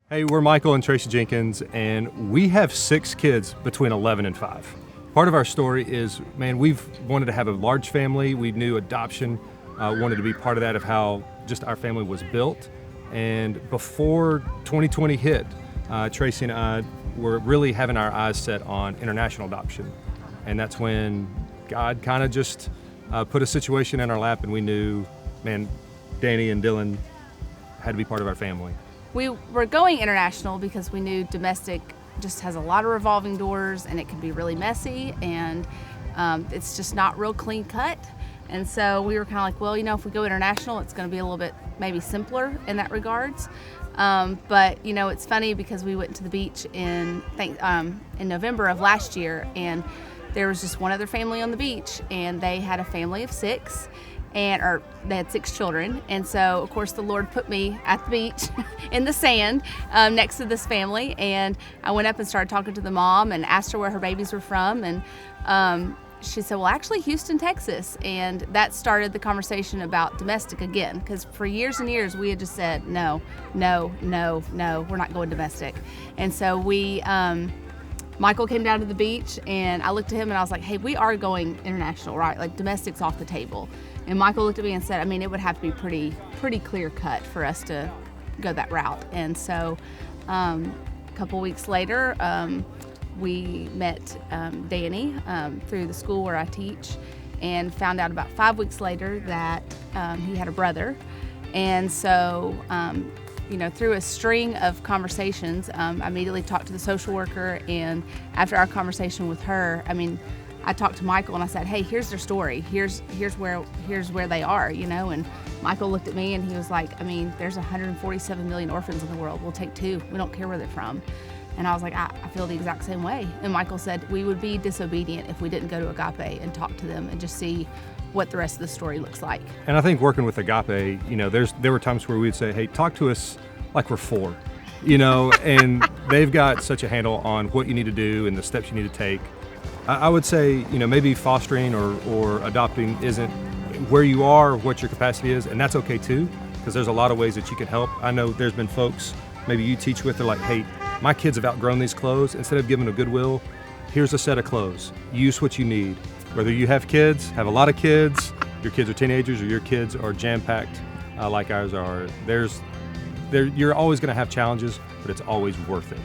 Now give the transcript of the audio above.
Hey, we're Michael and Tracy Jenkins, and we have 6 kids between 11 and 5. Part of our story is, man, we've wanted to have a large family. We knew adoption wanted to be part of that, of how just our family was built. And before 2020 hit, Tracy and I were really having our eyes set on international adoption. And that's when God kind of just put a situation in our lap, and we knew, man, Danny and Dylan had to be part of our family. We were going international because we knew domestic just has a lot of revolving doors and it can be really messy, and it's just not real clean cut. And so we were kind of like, well, if we go international, it's going to be a little bit maybe simpler in that regards. But it's funny because we went to the beach in November of last year, and there was just one other family on the beach, and they had a family of 6. Or they had 6 children, and so of course the Lord put me at the beach in the sand next to this family, and I went up and started talking to the mom and asked her where her babies were from, and she said, well, actually Houston, Texas. And that started the conversation about domestic again, because for years and years we had just said no, we're not going domestic. And so Michael came down to the beach, and I looked at him and I was like, hey, we are going international, right? Like, domestic's off the table. And Michael looked at me and said, it would have to be pretty clear cut for us to go that route. And so a couple weeks later, we met Danny through the school where I teach, and found out about 5 weeks later that he had a brother. And so through a string of conversations, I immediately talked to the social worker, and after our conversation with her, I talked to Michael and I said, hey, here's their story. Here's where they are, and Michael looked at me and he was like, there's 147 million orphans in the world. We'll take 2. We don't care where they're from. And I was like, I feel the exact same way. And Michael said, we would be disobedient if we didn't go to AGAPE and talk to them and just see what the rest of the story looks like. And I think working with AGAPE, there were times where we'd say, hey, talk to us like we're 4, and they've got such a handle on what you need to do and the steps you need to take. I would say, maybe fostering or adopting isn't where you are, what your capacity is, and that's okay too, because there's a lot of ways that you can help. I know there's been folks maybe you teach with, they're like, hey, my kids have outgrown these clothes. Instead of giving them a Goodwill, here's a set of clothes. Use what you need. Whether you have kids, have a lot of kids, your kids are teenagers, or your kids are jam-packed like ours are, you're always going to have challenges, but it's always worth it.